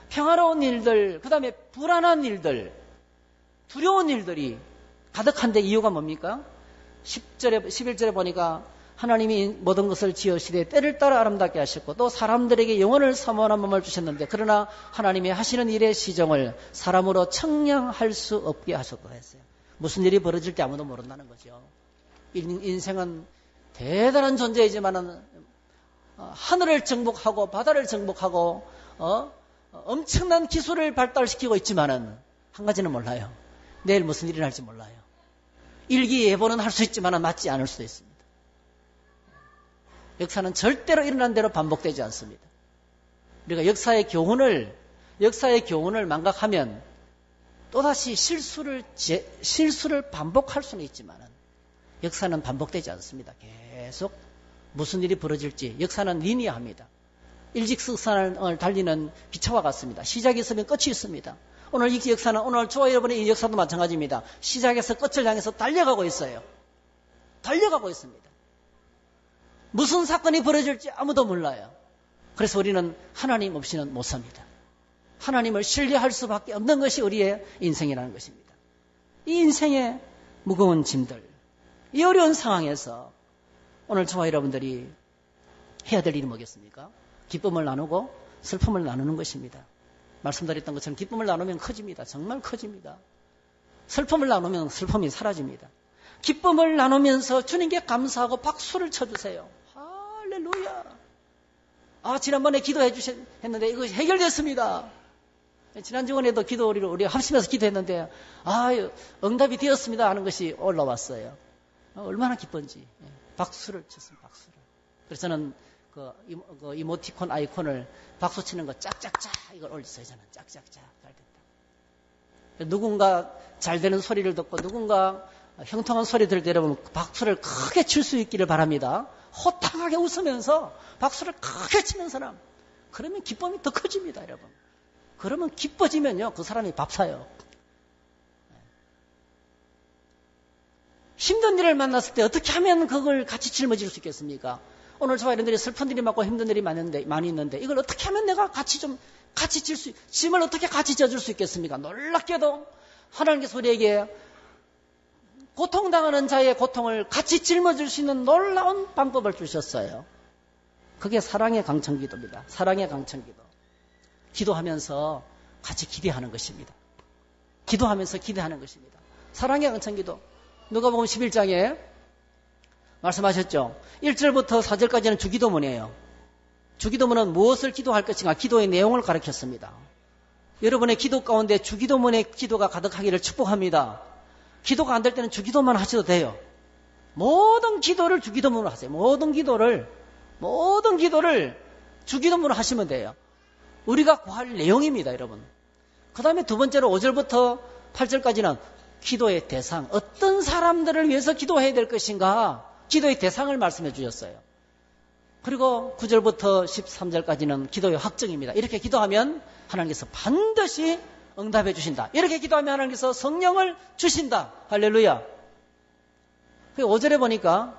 평화로운 일들, 그 다음에 불안한 일들, 두려운 일들이 가득한데 이유가 뭡니까? 11절에 보니까 하나님이 모든 것을 지으시되 때를 따라 아름답게 하셨고 또 사람들에게 영혼을 사모하는 몸을 주셨는데 그러나 하나님이 하시는 일의 시정을 사람으로 청량할 수 없게 하셨다 했어요. 무슨 일이 벌어질지 아무도 모른다는 거죠. 인생은 대단한 존재이지만은 하늘을 정복하고 바다를 정복하고 엄청난 기술을 발달시키고 있지만은 한 가지는 몰라요. 내일 무슨 일이 날지 몰라요. 일기예보는 할 수 있지만은 맞지 않을 수도 있습니다. 역사는 절대로 일어난 대로 반복되지 않습니다. 우리가 역사의 교훈을 망각하면 또다시 실수를 반복할 수는 있지만은 역사는 반복되지 않습니다. 계속 무슨 일이 벌어질지 역사는 리니어합니다. 일직선을 달리는 기차와 같습니다. 시작이 있으면 끝이 있습니다. 오늘 이 역사는 오늘 저와 여러분의 이 역사도 마찬가지입니다. 시작에서 끝을 향해서 달려가고 있어요. 달려가고 있습니다. 무슨 사건이 벌어질지 아무도 몰라요. 그래서 우리는 하나님 없이는 못 삽니다. 하나님을 신뢰할 수밖에 없는 것이 우리의 인생이라는 것입니다. 이 인생의 무거운 짐들, 이 어려운 상황에서 오늘 저와 여러분들이 해야 될 일이 뭐겠습니까? 기쁨을 나누고 슬픔을 나누는 것입니다. 말씀드렸던 것처럼 기쁨을 나누면 커집니다. 정말 커집니다. 슬픔을 나누면 슬픔이 사라집니다. 기쁨을 나누면서 주님께 감사하고 박수를 쳐주세요. 할렐루야. 지난번에 기도해 주셨는데 이거 해결됐습니다. 지난주간에도 우리 합심해서 기도했는데 응답이 되었습니다 하는 것이 올라왔어요. 얼마나 기쁜지. 박수를 쳤습니다. 박수를. 그래서 저는 그 이모티콘 아이콘을 박수 치는 거 짝짝짝 이걸 올렸어요. 저는 짝짝짝 잘 됐다. 누군가 잘 되는 소리를 듣고 누군가 형통한 소리 들을 때 여러분 박수를 크게 칠 수 있기를 바랍니다. 호탕하게 웃으면서 박수를 크게 치는 사람, 그러면 기쁨이 더 커집니다, 여러분. 그러면 기뻐지면요 그 사람이 밥 사요. 힘든 일을 만났을 때 어떻게 하면 그걸 같이 짊어질 수 있겠습니까? 오늘 저와 여러분들이 슬픈 일이 많고 힘든 일이 많이 있는데 이걸 어떻게 하면 내가 같이 짐을 어떻게 같이 져줄 수 있겠습니까? 놀랍게도 하나님께서 우리에게 고통당하는 자의 고통을 같이 짊어질 수 있는 놀라운 방법을 주셨어요. 그게 사랑의 강청기도입니다. 사랑의 강청기도. 기도하면서 같이 기대하는 것입니다. 기도하면서 기대하는 것입니다. 사랑의 강청기도. 누가복음 11장에 말씀하셨죠. 1절부터 4절까지는 주기도문이에요. 주기도문은 무엇을 기도할 것인가 기도의 내용을 가르쳤습니다. 여러분의 기도 가운데 주기도문의 기도가 가득하기를 축복합니다. 기도가 안 될 때는 주기도만 하셔도 돼요. 모든 기도를 주기도문으로 하세요. 모든 기도를 주기도문으로 하시면 돼요. 우리가 구할 내용입니다, 여러분. 그 다음에 두 번째로 5절부터 8절까지는 기도의 대상, 어떤 사람들을 위해서 기도해야 될 것인가 기도의 대상을 말씀해 주셨어요. 그리고 9절부터 13절까지는 기도의 확정입니다. 이렇게 기도하면 하나님께서 반드시 응답해 주신다. 이렇게 기도하면 하나님께서 성령을 주신다. 할렐루야. 5절에 보니까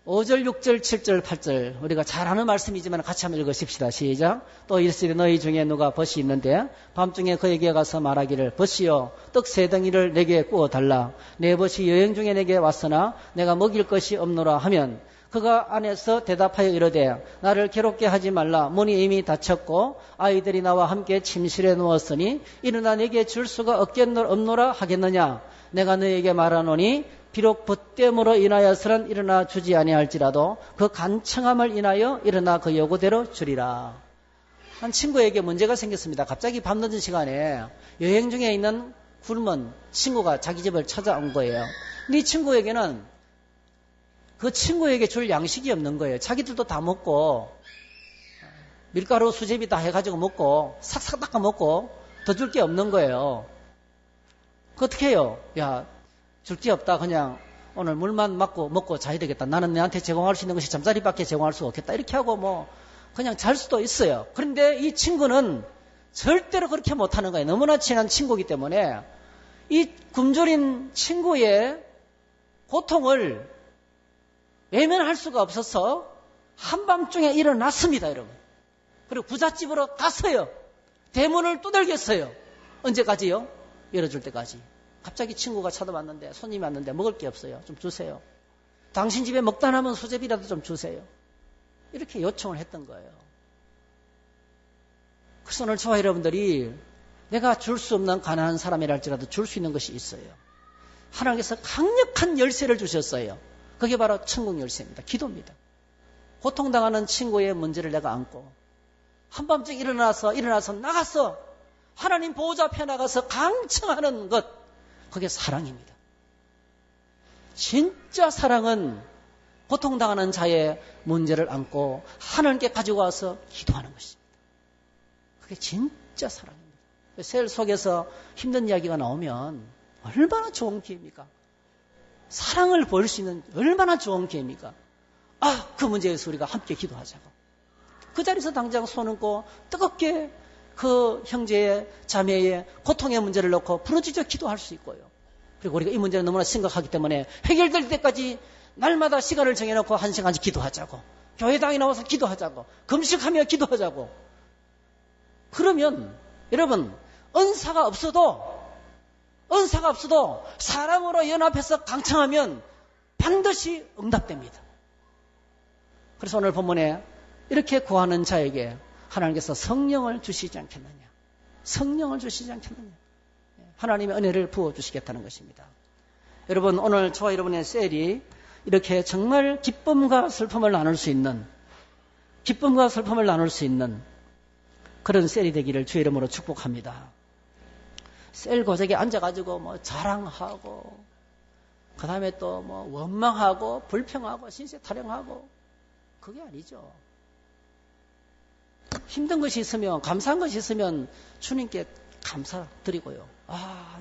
5절, 6절, 7절, 8절 우리가 잘 아는 말씀이지만 같이 한번 읽으십시다. 시작. 또 일시에 너희 중에 누가 벗이 있는데 밤중에 그에게 가서 말하기를 벗이여 떡 3덩이를 내게 구워달라. 내 벗이 여행 중에 내게 왔으나 내가 먹일 것이 없노라 하면 그가 안에서 대답하여 이르되 나를 괴롭게 하지 말라. 문이 이미 닫혔고 아이들이 나와 함께 침실에 누웠으니 일어나 내게 줄 수가 없노라 하겠느냐. 내가 너에게 말하노니 비록 벗됨으로 인하여서는 일어나 주지 아니할지라도 그 간청함을 인하여 일어나 그 요구대로 주리라. 한 친구에게 문제가 생겼습니다. 갑자기 밤늦은 시간에 여행 중에 있는 굶은 친구가 자기 집을 찾아온 거예요. 근데 이 친구에게는 그 친구에게 줄 양식이 없는 거예요. 자기들도 다 먹고 밀가루 수제비 다 해가지고 먹고 싹싹 닦아 먹고 더 줄 게 없는 거예요. 그 어떻게 해요? 야, 줄 게 없다. 그냥 오늘 물만 먹고 자야 되겠다. 나는 내한테 제공할 수 있는 것이 잠자리밖에 제공할 수 없겠다. 이렇게 하고 뭐 그냥 잘 수도 있어요. 그런데 이 친구는 절대로 그렇게 못하는 거예요. 너무나 친한 친구이기 때문에 이 굶주린 친구의 고통을 외면할 수가 없어서 한밤중에 일어났습니다, 여러분. 그리고 부잣집으로 갔어요. 대문을 두들겼어요. 언제까지요? 열어줄 때까지. 갑자기 친구가 찾아왔는데, 손님이 왔는데 먹을 게 없어요. 좀 주세요. 당신 집에 먹다 남은 수제비라도 좀 주세요. 이렇게 요청을 했던 거예요. 그래서 오늘 저와 여러분들이 내가 줄 수 없는 가난한 사람이랄지라도 줄 수 있는 것이 있어요. 하나님께서 강력한 열쇠를 주셨어요. 그게 바로 천국 열쇠입니다. 기도입니다. 고통당하는 친구의 문제를 내가 안고 한밤중 일어나서 나가서 하나님 보호자 앞에 나가서 강청하는 것, 그게 사랑입니다. 진짜 사랑은 고통당하는 자의 문제를 안고 하나님께 가지고 와서 기도하는 것입니다. 그게 진짜 사랑입니다. 셀 속에서 힘든 이야기가 나오면 얼마나 좋은 기회입니까? 사랑을 보일 수 있는 얼마나 좋은 기회입니까? 그 문제에서 우리가 함께 기도하자고. 그 자리에서 당장 손 얹고 뜨겁게 그 형제의 자매의 고통의 문제를 놓고 부르짖어 기도할 수 있고요. 그리고 우리가 이 문제는 너무나 심각하기 때문에 해결될 때까지 날마다 시간을 정해놓고 1시간씩 기도하자고. 교회당에 나와서 기도하자고. 금식하며 기도하자고. 그러면 여러분 은사가 없어도 사랑으로 연합해서 강청하면 반드시 응답됩니다. 그래서 오늘 본문에 이렇게 구하는 자에게 하나님께서 성령을 주시지 않겠느냐. 성령을 주시지 않겠느냐. 하나님의 은혜를 부어주시겠다는 것입니다. 여러분, 오늘 저와 여러분의 셀이 이렇게 정말 기쁨과 슬픔을 나눌 수 있는 그런 셀이 되기를 주의 이름으로 축복합니다. 셀 고석에 앉아가지고 뭐 자랑하고, 그 다음에 또 뭐 원망하고, 불평하고, 신세 타령하고, 그게 아니죠. 힘든 것이 있으면, 감사한 것이 있으면 주님께 감사드리고요.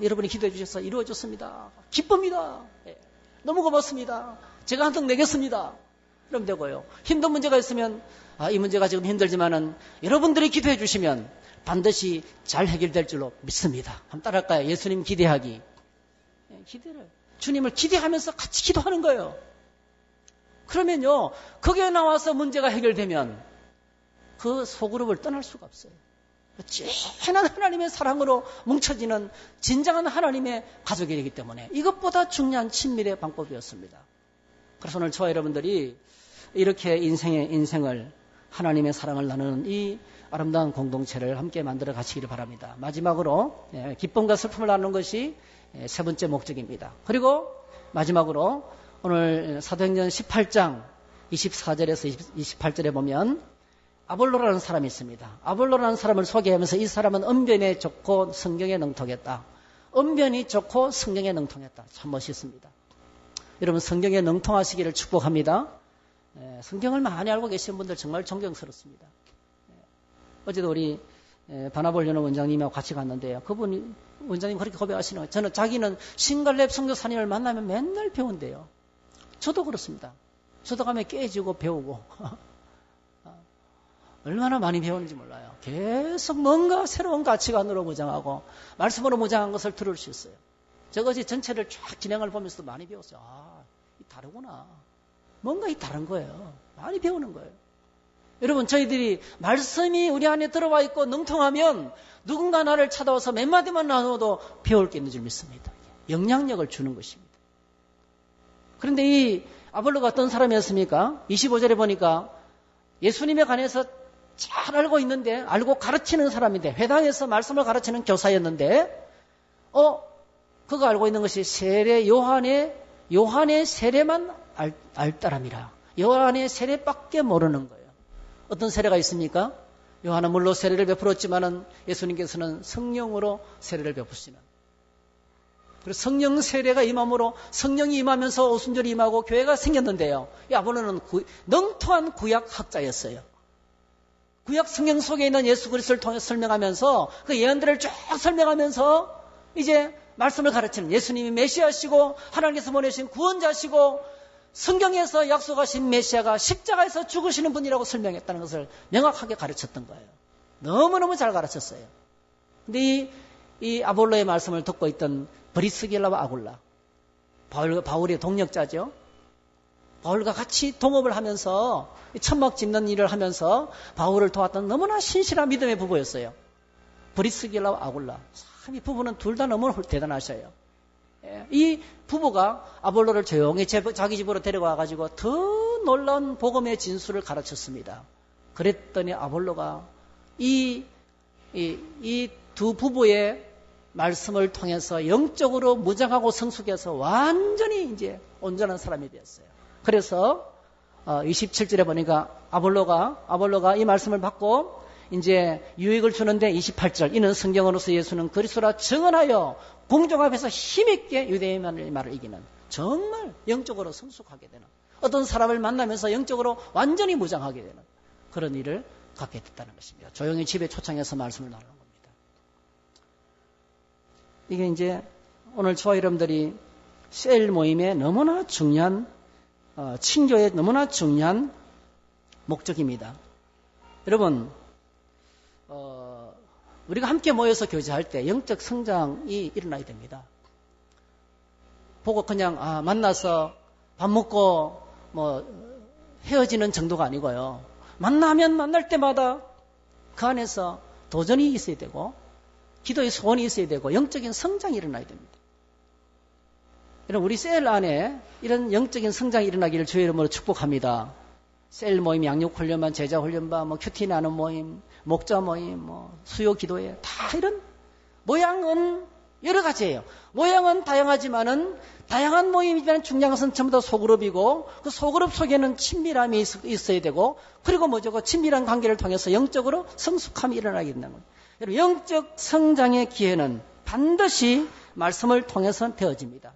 여러분이 기도해 주셔서 이루어졌습니다. 기쁩니다. 너무 고맙습니다. 제가 한턱 내겠습니다. 그럼 되고요. 힘든 문제가 있으면 이 문제가 지금 힘들지만은 여러분들이 기도해 주시면 반드시 잘 해결될 줄로 믿습니다. 한번 따라할까요? 예수님 기대하기. 기대를. 주님을 기대하면서 같이 기도하는 거예요. 그러면요, 거기에 나와서 문제가 해결되면 그 소그룹을 떠날 수가 없어요. 진한 하나님의 사랑으로 뭉쳐지는 진정한 하나님의 가족이 되기 때문에 이것보다 중요한 친밀의 방법이었습니다. 그래서 오늘 저와 여러분들이 이렇게 인생을 하나님의 사랑을 나누는 이 아름다운 공동체를 함께 만들어 가시기를 바랍니다. 마지막으로 기쁨과 슬픔을 나누는 것이 세 번째 목적입니다. 그리고 마지막으로 오늘 사도행전 18장 24절에서 28절에 보면 아볼로라는 사람이 있습니다. 아볼로라는 사람을 소개하면서 이 사람은 언변에 좋고 성경에 능통했다. 언변이 좋고 성경에 능통했다. 참 멋있습니다. 여러분, 성경에 능통하시기를 축복합니다. 성경을 많이 알고 계시는 분들 정말 존경스럽습니다. 어제도 우리 바나볼리노 원장님하고 같이 갔는데요. 그분이 원장님 그렇게 고백하시는 거예요. 저는 자기는 신갈렙 선교사님을 만나면 맨날 배운대요. 저도 그렇습니다. 저도 가면 깨지고 배우고 얼마나 많이 배우는지 몰라요. 계속 뭔가 새로운 가치관으로 무장하고 말씀으로 무장한 것을 들을 수 있어요. 제가 어제 전체를 쫙 진행을 보면서도 많이 배웠어요. 이 다르구나. 뭔가 이 다른 거예요. 많이 배우는 거예요. 여러분, 저희들이 말씀이 우리 안에 들어와 있고 능통하면 누군가 나를 찾아와서 몇 마디만 나눠도 배울 게 있는 줄 믿습니다. 영향력을 주는 것입니다. 그런데 이 아볼로가 어떤 사람이었습니까? 25절에 보니까 예수님에 관해서 잘 알고 있는데, 알고 가르치는 사람인데, 회당에서 말씀을 가르치는 교사였는데, 그거 알고 있는 것이 요한의 세례만 알따람이라. 요한의 세례밖에 모르는 거예요. 어떤 세례가 있습니까? 요한은 물로 세례를 베풀었지만은 예수님께서는 성령으로 세례를 베푸시는. 그리고 성령 세례가 임함으로 성령이 임하면서 오순절이 임하고 교회가 생겼는데요. 이 아볼로는 능통한 구약학자였어요. 구약 성경 속에 있는 예수 그리스도를 통해 설명하면서 그 예언들을 쭉 설명하면서 이제 말씀을 가르치는, 예수님이 메시아시고 하나님께서 보내신 구원자시고 성경에서 약속하신 메시아가 십자가에서 죽으시는 분이라고 설명했다는 것을 명확하게 가르쳤던 거예요. 너무너무 잘 가르쳤어요. 근데 이 아볼로의 말씀을 듣고 있던 브리스길라와 아굴라, 바울의 동력자죠. 바울과 같이 동업을 하면서 천막 짓는 일을 하면서 바울을 도왔던 너무나 신실한 믿음의 부부였어요. 브리스길라와 아굴라. 참 이 부부는 둘 다 너무 대단하셔요. 이 부부가 아볼로를 조용히 자기 집으로 데려와가지고 더 놀라운 복음의 진수를 가르쳤습니다. 그랬더니 아볼로가 이 두 부부의 말씀을 통해서 영적으로 무장하고 성숙해서 완전히 이제 온전한 사람이 되었어요. 그래서 27절에 보니까 아볼로가 이 말씀을 받고 이제 유익을 주는데 28절, 이는 성경으로서 예수는 그리스도라 증언하여 공중 앞에서 힘있게 유대인의 말을 이기는, 정말 영적으로 성숙하게 되는, 어떤 사람을 만나면서 영적으로 완전히 무장하게 되는 그런 일을 갖게 됐다는 것입니다. 조용히 집에 초청해서 말씀을 나누는 겁니다. 이게 이제 오늘 저와 여러분들이 셀 모임의 너무나 중요한 친교의 너무나 중요한 목적입니다. 여러분, 우리가 함께 모여서 교제할 때 영적 성장이 일어나야 됩니다. 보고 그냥 만나서 밥 먹고 헤어지는 정도가 아니고요. 만나면 만날 때마다 그 안에서 도전이 있어야 되고 기도의 소원이 있어야 되고 영적인 성장이 일어나야 됩니다. 여러분, 우리 셀 안에 이런 영적인 성장이 일어나기를 주의 이름으로 축복합니다. 셀 모임, 양육훈련반, 제자훈련반, 큐티나는 모임, 목자 모임, 수요 기도회, 다 이런 모양은 여러 가지예요. 모양은 다양하지만은 다양한 모임이지만 중요한 것은 전부 다 소그룹이고 그 소그룹 속에는 친밀함이 있어야 되고 그리고 그 친밀한 관계를 통해서 영적으로 성숙함이 일어나게 된다는 거예요. 여러분, 영적 성장의 기회는 반드시 말씀을 통해서 되어집니다.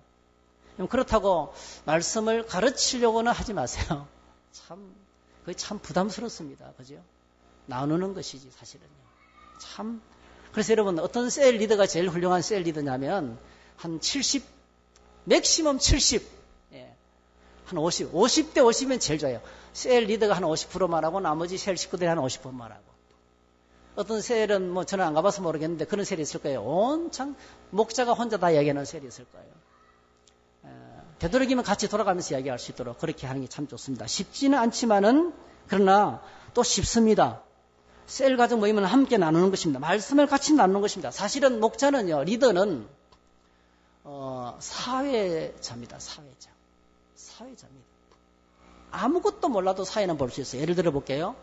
그렇다고 말씀을 가르치려고는 하지 마세요. 그게 참 부담스럽습니다. 그죠? 나누는 것이지, 사실은요. 참. 그래서 여러분, 어떤 셀 리더가 제일 훌륭한 셀 리더냐면, 한 70, 맥시멈 70, 한 50, 50대 50이면 제일 좋아요. 셀 리더가 한 50%만 하고, 나머지 셀 식구들이 한 50%만 하고. 어떤 셀은 저는 안 가봐서 모르겠는데, 그런 셀이 있을 거예요. 온창, 목자가 혼자 다 이야기하는 셀이 있을 거예요. 되도록이면 같이 돌아가면서 이야기할 수 있도록 그렇게 하는 게 참 좋습니다. 쉽지는 않지만은 그러나 또 쉽습니다. 셀 가족 모임은 함께 나누는 것입니다. 말씀을 같이 나누는 것입니다. 사실은 목자는요, 리더는 사회자입니다. 사회자입니다. 아무것도 몰라도 사회는 볼 수 있어요. 예를 들어 볼게요.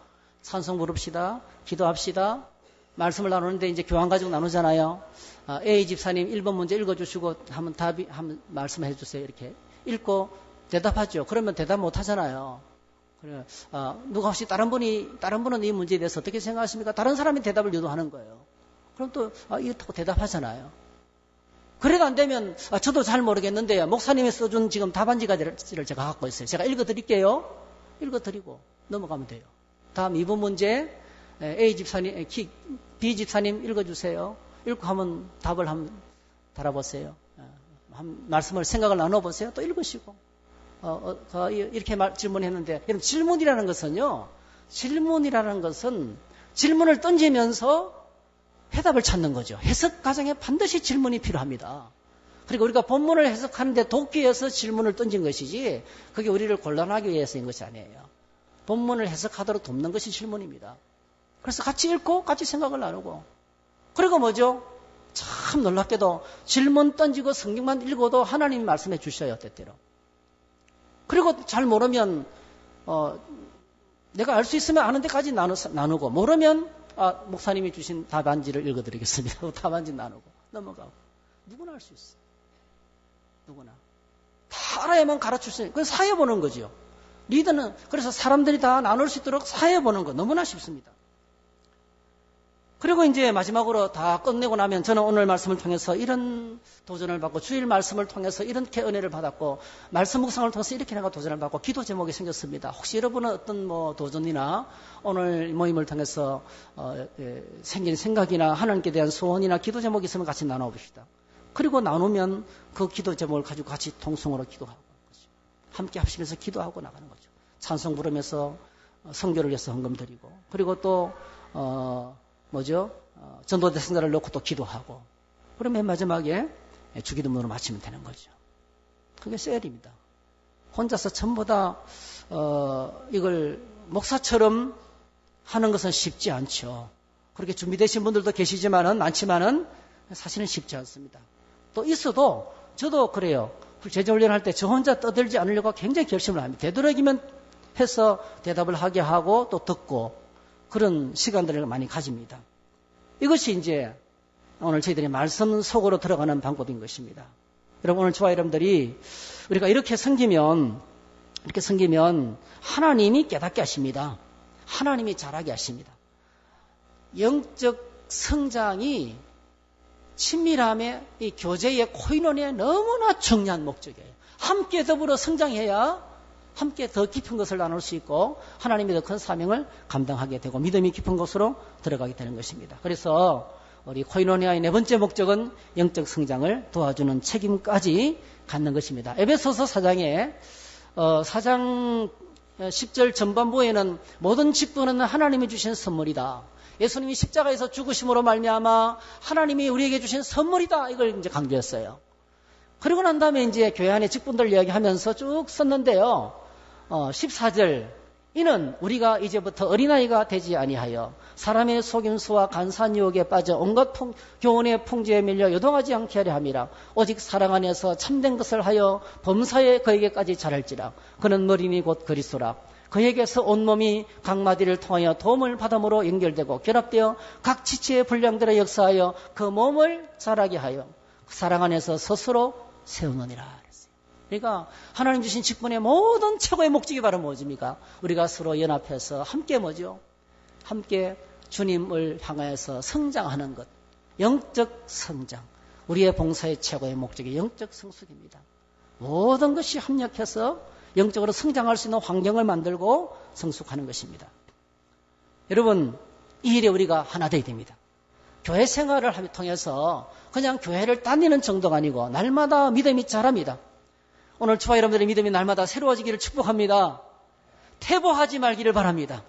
찬송 부릅시다. 기도합시다. 말씀을 나누는데 이제 교환 가지고 나누잖아요. A 집사님 1번 문제 읽어주시고 한번 말씀해 주세요. 이렇게 읽고 대답하죠. 그러면 대답 못 하잖아요. 그래, 누가 혹시 다른 분은 이 문제에 대해서 어떻게 생각하십니까? 다른 사람이 대답을 유도하는 거예요. 그럼 또 이렇다고 대답하잖아요. 그래도 안 되면 저도 잘 모르겠는데요. 목사님이 써준 지금 답안지를 제가 갖고 있어요. 제가 읽어드릴게요. 읽어드리고 넘어가면 돼요. 다음 2번 문제 A 집사님, B 집사님 읽어주세요. 읽고 하면 답을 한번 달아보세요. 말씀을 생각을 나눠보세요. 또 읽으시고. 이렇게 질문했는데, 여러분, 질문이라는 것은 질문을 던지면서 해답을 찾는 거죠. 해석 과정에 반드시 질문이 필요합니다. 그리고 우리가 본문을 해석하는데 돕기 위해서 질문을 던진 것이지, 그게 우리를 곤란하기 위해서인 것이 아니에요. 본문을 해석하도록 돕는 것이 질문입니다. 그래서 같이 읽고 같이 생각을 나누고, 그리고 참 놀랍게도 질문 던지고 성경만 읽어도 하나님이 말씀해 주셔요. 때때로. 그리고 잘 모르면 내가 알 수 있으면 아는 데까지 나누고 모르면 목사님이 주신 답안지를 읽어드리겠습니다. 답안지 나누고 넘어가고. 누구나 할 수 있어. 누구나. 다 알아야만 가르칠 수 있는. 그건 사회 보는 거죠. 리더는 그래서 사람들이 다 나눌 수 있도록 사회 보는 거 너무나 쉽습니다. 그리고 이제 마지막으로 다 끝내고 나면 저는 오늘 말씀을 통해서 이런 도전을 받고 주일 말씀을 통해서 이렇게 은혜를 받았고 말씀 묵상을 통해서 이렇게 내가 도전을 받고 기도 제목이 생겼습니다. 혹시 여러분은 어떤 도전이나 오늘 모임을 통해서 생긴 생각이나 하나님께 대한 소원이나 기도 제목이 있으면 같이 나눠봅시다. 그리고 나누면 그 기도 제목을 가지고 같이 통성으로 기도하고 함께 합심해서 기도하고 나가는 거죠. 찬송 부르면서 성교를 위해서 헌금 드리고 그리고 또 전도 대상자를 놓고 또 기도하고 그러면 맨 마지막에 주기도문으로 마치면 되는 거죠. 그게 셀입니다. 혼자서 전부 다 이걸 목사처럼 하는 것은 쉽지 않죠. 그렇게 준비되신 분들도 계시지만은 많지만은 사실은 쉽지 않습니다. 또 있어도 저도 그래요. 제자훈련할 때 저 혼자 떠들지 않으려고 굉장히 결심을 합니다. 되도록이면 해서 대답을 하게 하고 또 듣고 그런 시간들을 많이 가집니다. 이것이 이제 오늘 저희들이 말씀 속으로 들어가는 방법인 것입니다. 여러분 오늘 저와 여러분들이 우리가 이렇게 섬기면 하나님이 깨닫게 하십니다. 하나님이 잘하게 하십니다. 영적 성장이 친밀함의 이 교제의 코이노니아의 너무나 중요한 목적이에요. 함께 더불어 성장해야 함께 더 깊은 것을 나눌 수 있고 하나님이 더 큰 사명을 감당하게 되고 믿음이 깊은 곳으로 들어가게 되는 것입니다. 그래서 우리 코이노니아의 네 번째 목적은 영적 성장을 도와주는 책임까지 갖는 것입니다. 에베소서 4장에 4장 10절 전반부에는 모든 직분은 하나님이 주신 선물이다. 예수님이 십자가에서 죽으심으로 말미암아 하나님이 우리에게 주신 선물이다. 이걸 이제 강조했어요. 그리고 난 다음에 이제 교회 안에 직분들 이야기하면서 쭉 썼는데요. 14절 이는 우리가 이제부터 어린아이가 되지 아니하여 사람의 속임수와 간사한 유혹에 빠져 온갖 교훈의 풍지에 밀려 요동하지 않게 하려 함이라. 오직 사랑 안에서 참된 것을 하여 범사에 그에게까지 자랄지라. 그는 머리니 곧 그리스도라. 그에게서 온몸이 각 마디를 통하여 도움을 받음으로 연결되고 결합되어 각 지체의 분량들에 역사하여 그 몸을 자라게 하여 사랑 안에서 스스로 세우느니라. 그러니까 하나님 주신 직분의 모든 최고의 목적이 바로 뭐십니까? 우리가 서로 연합해서 함께 함께 주님을 향하여서 성장하는 것. 영적 성장. 우리의 봉사의 최고의 목적이 영적 성숙입니다. 모든 것이 합력해서 영적으로 성장할 수 있는 환경을 만들고 성숙하는 것입니다. 여러분, 이 일에 우리가 하나 되어야 됩니다. 교회 생활을 통해서 그냥 교회를 다니는 정도가 아니고 날마다 믿음이 자랍니다. 오늘 저와 여러분들의 믿음이 날마다 새로워지기를 축복합니다. 퇴보하지 말기를 바랍니다.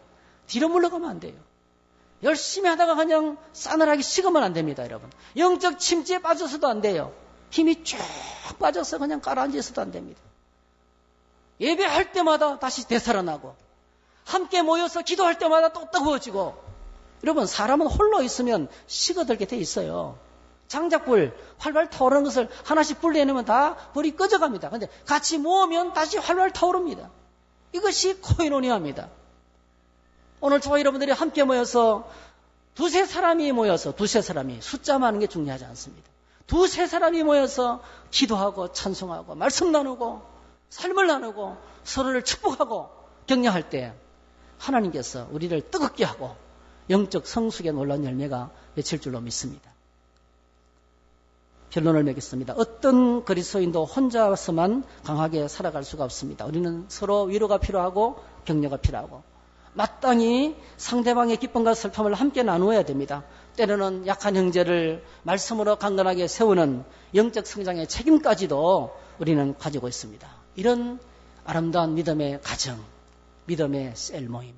뒤로 물러가면 안 돼요. 열심히 하다가 그냥 싸늘하게 식으면 안 됩니다, 여러분. 영적 침체에 빠져서도 안 돼요. 힘이 쭉 빠져서 그냥 가라앉아 있어도 안 됩니다. 예배할 때마다 다시 되살아나고 함께 모여서 기도할 때마다 또 뜨거워지고 여러분 사람은 홀로 있으면 식어들게 돼 있어요. 장작불 활발 타오르는 것을 하나씩 불 내놓으면 다 불이 꺼져갑니다. 그런데 같이 모으면 다시 활발 타오릅니다. 이것이 코이노니아입니다. 오늘 저와 여러분들이 함께 모여서 두세 사람이 숫자 많은 게 중요하지 않습니다. 두세 사람이 모여서 기도하고 찬송하고 말씀 나누고 삶을 나누고 서로를 축복하고 격려할 때 하나님께서 우리를 뜨겁게 하고 영적 성숙의 놀라운 열매가 맺힐 줄로 믿습니다. 결론을 맺겠습니다. 어떤 그리스도인도 혼자서만 강하게 살아갈 수가 없습니다. 우리는 서로 위로가 필요하고 격려가 필요하고 마땅히 상대방의 기쁨과 슬픔을 함께 나누어야 됩니다. 때로는 약한 형제를 말씀으로 강건하게 세우는 영적 성장의 책임까지도 우리는 가지고 있습니다. 이런 아름다운 믿음의 가정, 믿음의 셀 모임,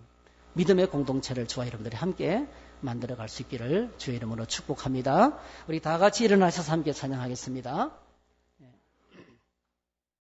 믿음의 공동체를 저와 여러분들이 함께 만들어갈 수 있기를 주의 이름으로 축복합니다. 우리 다 같이 일어나셔서 함께 찬양하겠습니다.